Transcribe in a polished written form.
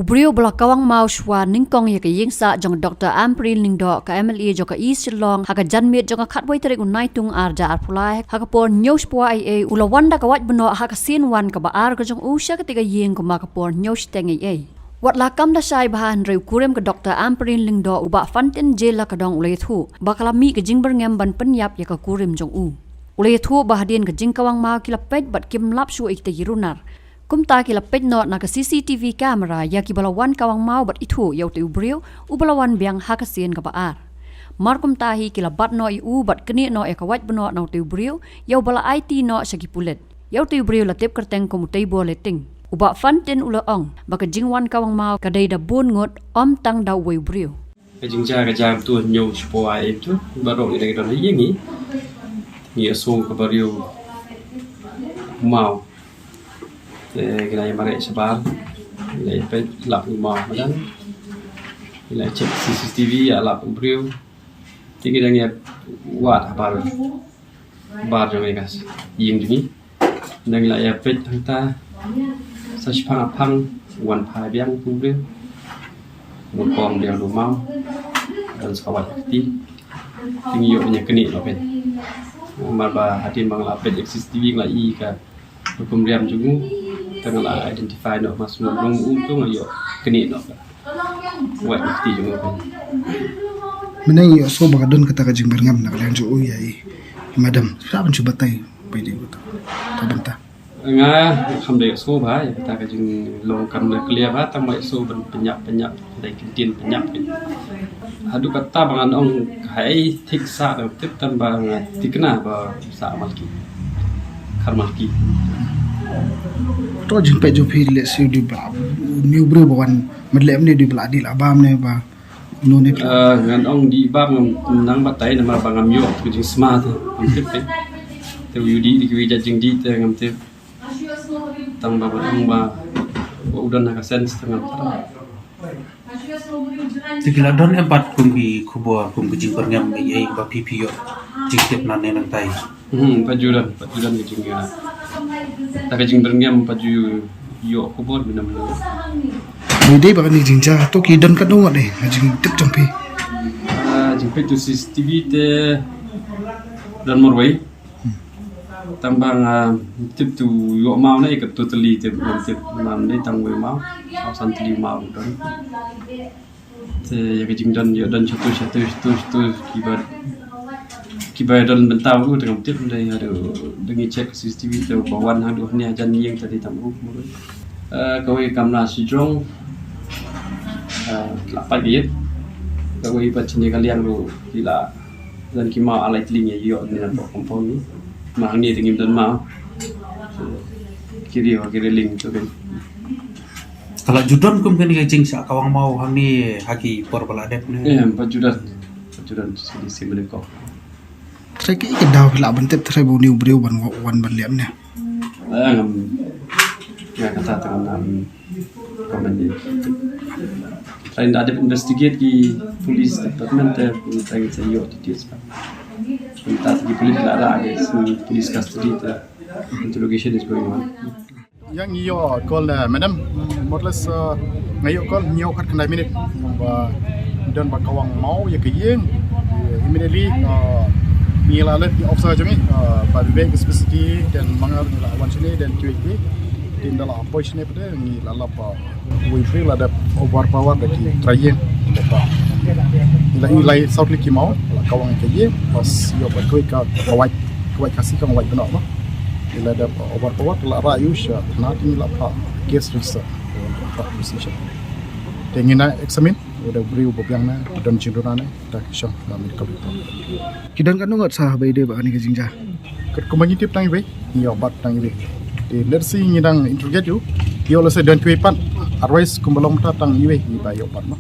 Ubrio belakawang mau shwa ningkong ya ke yingsa jong Dr. Ampril ningdo ka MLA jong ka East Long haka janmit jong ka khatwai tarik unai tung arja arpulai haka por nyosh pua ai ulawanda ka wat beno haka sin wan ka baar ka jong usha ka tiga ying ka maka por nyosh teng ai. Wat lakam da shai bahan reu kurem ka Dr. Ampril ningdo uba fantin jela ka dong ulai thu bakala mi ka jingber ngem ban penyap ya ka kurem jong u. Ulai thu bahadien ka jingkawang mau kilapet bat kim lap shu ikte yirunar. Kumta kila petnot na ka CCTV camera ya ki balawan kawang mau bat itu yau te ubrio u balawan biang hakasin ka baar. Mar kumtahi kila bat no u bat keni no e kawat benot na te ubrio yau bala IT no sagi pulet. Yau te ubrio la tep kerteng komutei bo leting. Uba fantin ula ong baka jingwan kawang mau kadai da bun ngot om tang da we ubrio. Cái chính ra cái jam tu nhiều sport em tu baru ini kita lagi ni ni so ke baru mau kita yang marai sebar kita pe lap mau madan kita cek CCTV ya lap baru jadi kita ni wat bar jangan kas yang ni dan kita ya pe kita sespang wan pai biang baru một con đều đủ mau dan sekawan hati tinggi yuknya keni lopen marba hati mangla pet existing la i ka pemriam jungu tengah identify no mas nong untung ayo keni no wa hati jungu pen menai so bagadon kata ka jingber ngam na lan jo ya i madam sa ban chuba tai pai de ta banta nga kham de so ba ya kata ka jing long kam na clear ba tam mai so ben penyap dai kintin penyap hadu kata bangan ong hai thik sa da tip tan ba tikna ba sa malki kharmalki to jing pe jo phi le se di ba new bre bawan madlem ne di bla di la bam ne ba no ne ngan ong di bam nang ba tai na ma bangam yo ku jing smart am tip pe te yudi di ki jing di te ngam tip tang ba ong ba udan na ka sense tang Tikila don empat kumbi kubo kumbi jingper ngam ai ba PPO jingtip nan nang tai pajuran ke jingga ta ka jingper ngam paju yo kubo binam ni de ba ni jingja to ki don ka no de jing tip champi jingpe tu CCTV te dan morway tambang tip tu yo mau nai ka totally tip nam dei tangwe mau au santli mau don te ya ke jing don yo don satu kibar don bentau tu dengan tip dai ada dengi check CCTV tu bawan hadu ni ajan yang tadi tamu kau kamera sijong lapai dia kau baca ni kalian lu gila dan kima alai telinga yo ni nak kompon ni mang ni tingim dan mau kiri link tu kan kalau judon kum kan jing sa kawang mau hang ni haki por baladep ne pajudan di sini ko tre ki daw la ban tip tre bu new bre wan ban lem ne ngam ya kata tangan komen ni trying to investigate ki police department trying to yo details kita di police ada police custody interrogation is going on yang iyo call madam modles ngayo call nyo khat kandai minute ba dan ba kawang mau ya ke yeng immediately ni la let officer jami ba big specificity dan mangar la wan sini dan QAP din dalam operation pada ni la la pa we feel ada overpower dari train ba ilai south liki mau kawang ke yeng pas yo ba kawai kasih kawai benar ba ila ada overpower la rayu sha nanti la pa case register untuk position tengina examine udah beri ubiang na dan cindurana dah syah la medical report kidan kan ngot sah bai de ba ni ke jingja ket kumangi tip tang we ni obat tang we de let's see ngidang interrogate you yo la se dan tuipan otherwise kumbalong ta tang we ni ba yo obat ma